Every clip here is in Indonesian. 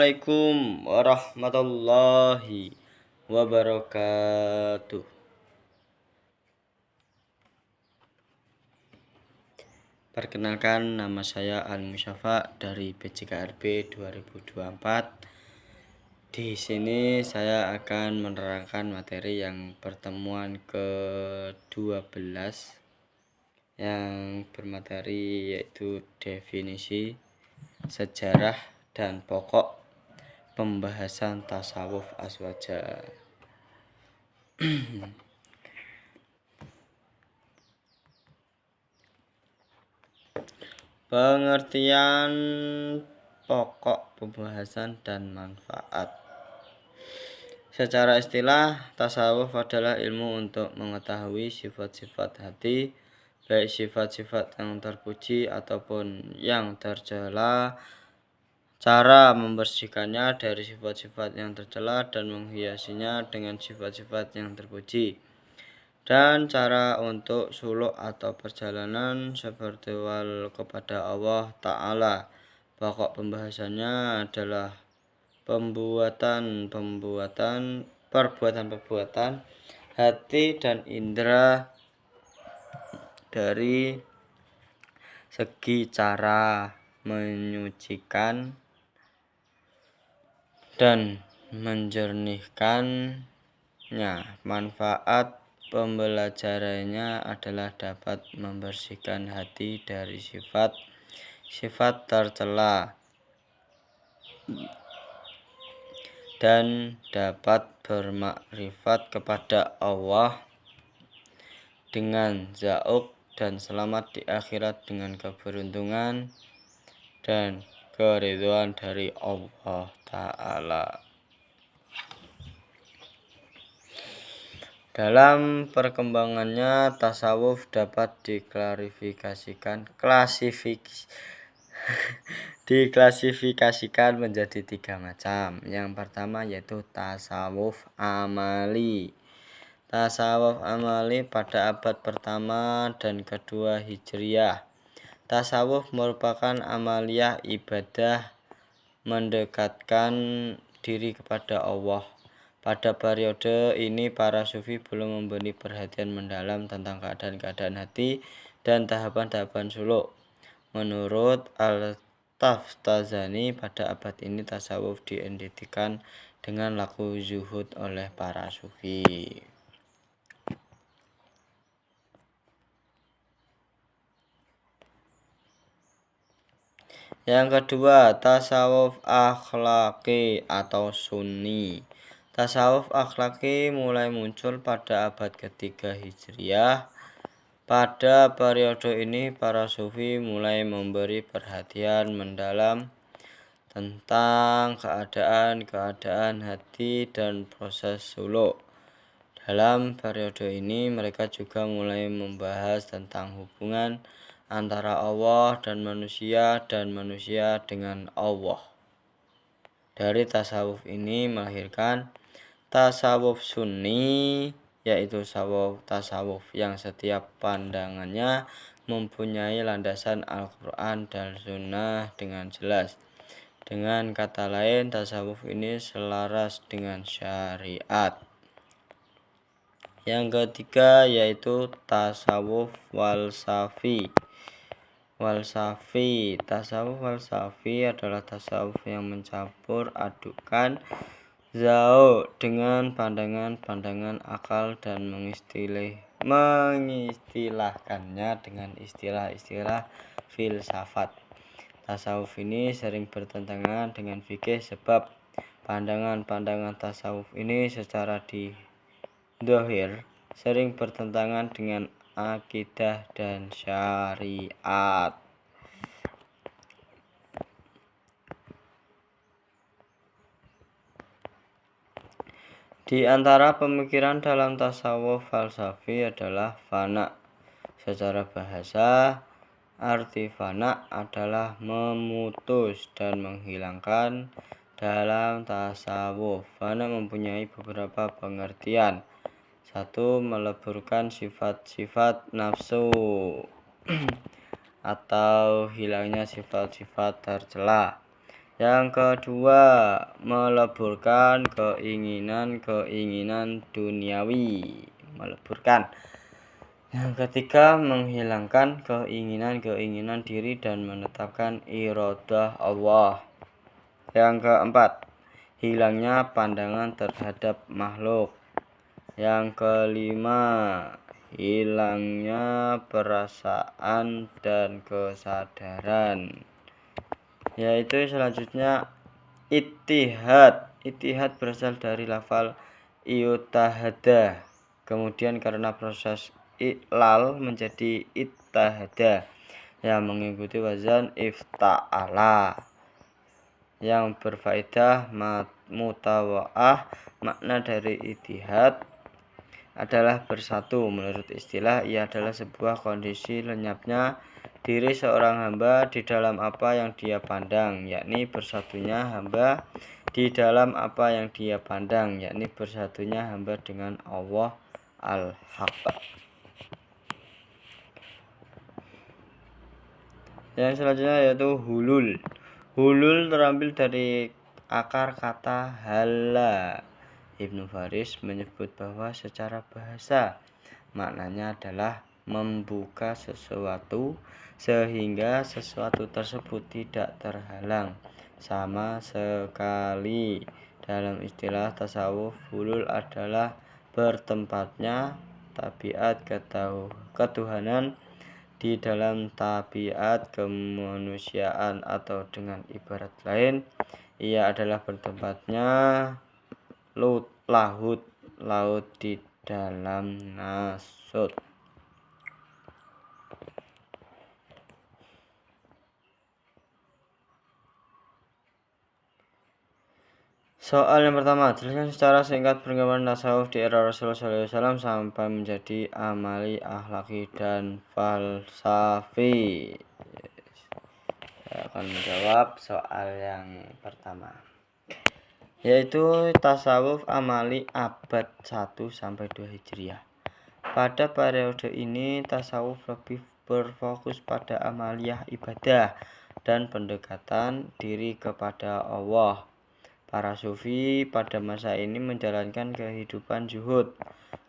Assalamualaikum warahmatullahi wabarakatuh. Perkenalkan, nama saya Al-Musyafa dari PJKRB 2024. Di sini saya akan menerangkan materi yang pertemuan ke-12 yang bermateri yaitu definisi, sejarah, dan pokok pembahasan tasawuf aswaja. Pengertian pokok pembahasan dan manfaat. Secara istilah, tasawuf adalah ilmu untuk mengetahui sifat-sifat hati, baik sifat-sifat yang terpuji ataupun yang tercela, cara membersihkannya dari sifat-sifat yang tercela dan menghiasinya dengan sifat-sifat yang terpuji, dan cara untuk suluk atau perjalanan spiritual kepada Allah Ta'ala. Pokok pembahasannya adalah perbuatan hati dan indera dari segi cara menyucikan dan menjernihkannya. Manfaat pembelajarannya adalah dapat membersihkan hati dari sifat tercela dan dapat bermakrifat kepada Allah dengan zauq dan selamat di akhirat dengan keberuntungan dan keridhaan dari Allah Ta'ala. Dalam perkembangannya, tasawuf dapat diklasifikasikan menjadi 3 macam. Yang pertama yaitu tasawuf amali. Tasawuf amali pada abad pertama dan kedua Hijriah. Tasawuf merupakan amaliyah ibadah mendekatkan diri kepada Allah. Pada periode ini para sufi belum memberi perhatian mendalam tentang keadaan-keadaan hati dan tahapan-tahapan suluk. Menurut Al-Taftazani, pada abad ini tasawuf diidentikan dengan laku zuhud oleh para sufi. Yang kedua, tasawuf akhlaki atau sunni. Tasawuf akhlaki mulai muncul pada abad ketiga Hijriah. Pada periode ini para sufi mulai memberi perhatian mendalam tentang keadaan hati dan proses suluk. Dalam periode ini mereka juga mulai membahas tentang hubungan antara Allah dan manusia dengan Allah. Dari tasawuf ini melahirkan tasawuf sunni, yaitu tasawuf yang setiap pandangannya mempunyai landasan Al-Quran dan Sunnah dengan jelas. Dengan kata lain, tasawuf ini selaras dengan syariat. Yang ketiga yaitu tasawuf walsafi. Tasawuf walsafi adalah tasawuf yang mencampur adukan zauq dengan pandangan akal dan mengistilahkannya dengan istilah-istilah filsafat. Tasawuf ini sering bertentangan dengan fikih sebab pandangan tasawuf ini secara dhahir sering bertentangan dengan akidah dan syariat. Di antara pemikiran dalam tasawuf falsafi adalah fana. Secara bahasa, arti fana adalah memutus dan menghilangkan. Dalam tasawuf, fana mempunyai beberapa pengertian. 1. Meleburkan sifat-sifat nafsu atau hilangnya sifat-sifat tercela. Yang kedua, meleburkan keinginan-keinginan duniawi. Meleburkan. Yang ketiga, menghilangkan keinginan-keinginan diri dan menetapkan iradah Allah. Yang keempat, hilangnya pandangan terhadap makhluk. Yang kelima, hilangnya perasaan dan kesadaran. Yaitu selanjutnya ittihad. Ittihad berasal dari lafal iutahada. Kemudian karena proses iklal menjadi ittahada yang mengikuti wazan ifta'ala yang berfaedah mutawa'ah. Makna dari ittihad adalah bersatu. Menurut istilah, ia adalah sebuah kondisi lenyapnya diri seorang hamba di dalam apa yang dia pandang, yakni bersatunya hamba di dalam apa yang dia pandang, yakni bersatunya hamba dengan Allah Al-Haq. Yang selanjutnya yaitu hulul. Hulul terambil dari akar kata hala. Ibnu Faris menyebut bahwa secara bahasa maknanya adalah membuka sesuatu sehingga sesuatu tersebut tidak terhalang sama sekali. Dalam istilah tasawuf, hulul adalah bertempatnya tabiat ketuhanan di dalam tabiat kemanusiaan, atau dengan ibarat lain, ia adalah bertempatnya laut di dalam nasut. Soal yang pertama, jelaskan secara singkat perkembangan tasawuf di era Rasulullah SAW sampai menjadi amali, akhlaki, dan falsafi. Saya akan menjawab soal yang pertama, yaitu tasawuf amali abad 1-2 Hijriah. Pada periode ini tasawuf lebih berfokus pada amaliyah ibadah dan pendekatan diri kepada Allah. Para sufi pada masa ini menjalankan kehidupan zuhud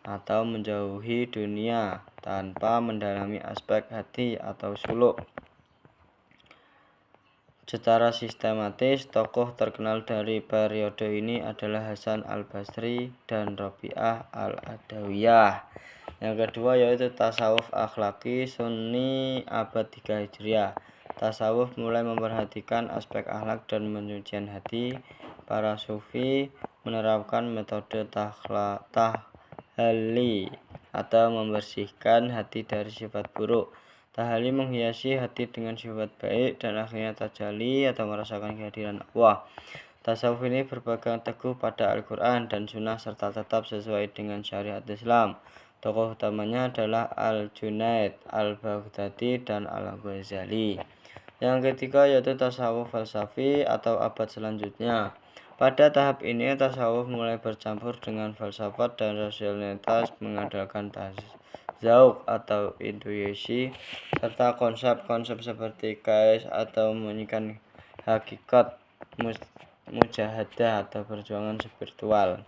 atau menjauhi dunia tanpa mendalami aspek hati atau suluk. Secara sistematis, tokoh terkenal dari periode ini adalah Hasan al-Basri dan Rabi'ah al-Adawiyah. Yang kedua yaitu tasawuf akhlaki Sunni abad 3 Hijriah. Tasawuf mulai memperhatikan aspek akhlak dan penyucian hati. Para sufi menerapkan metode tahalli atau membersihkan hati dari sifat buruk. Tahalli menghiasi hati dengan sifat baik dan akhirnya tajalli atau merasakan kehadiran Allah. Tasawuf ini berpegang teguh pada Al-Quran dan Sunnah serta tetap sesuai dengan syariat Islam. Tokoh utamanya adalah Al-Junaid, Al-Baghdadi, dan Al-Ghazali. Yang ketiga yaitu tasawuf falsafi atau abad selanjutnya. Pada tahap ini tasawuf mulai bercampur dengan falsafat dan rasionalitas, mengandalkan zauq atau intuisi serta konsep-konsep seperti kais atau menunjukkan hakikat mujahadah atau perjuangan spiritual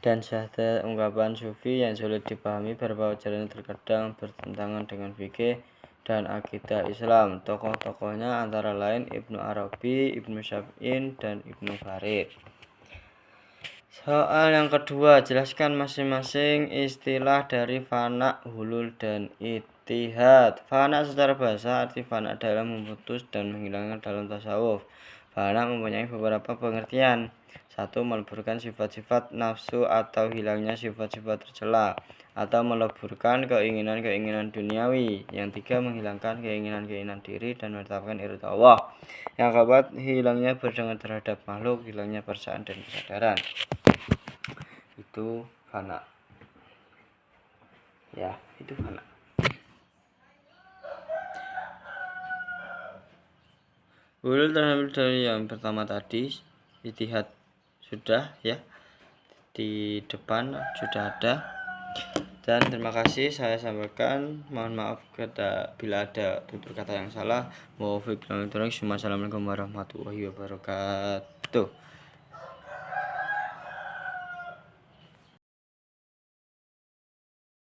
dan syahada. Ungkapan sufi yang sulit dipahami berbau jalan terkadang bertentangan dengan fikih dan akidah Islam. Tokoh-tokohnya antara lain Ibnu Arabi, Ibnu Syaf'in, dan Ibnu Farid. Soal yang kedua, jelaskan masing-masing istilah dari fana, hulul, dan ittihad. Fana secara bahasa arti fana adalah memutus dan menghilangkan dalam tasawuf. Fana mempunyai beberapa pengertian. 1. Meleburkan sifat-sifat nafsu atau hilangnya sifat-sifat tercela, atau meleburkan keinginan-keinginan duniawi. Yang 3. Menghilangkan keinginan-keinginan diri dan menetapkan iradah Allah. Yang keempat, hilangnya berdengan terhadap makhluk, hilangnya perasaan dan kesadaran. Itu fana. Ya, itu fana. Hulul terambil dari yang pertama tadi, ittihad sudah ya, di depan sudah ada. Dan terima kasih saya sampaikan. Mohon maaf bila ada tutur kata yang salah. Wassalamualaikum warahmatullahi wabarakatuh.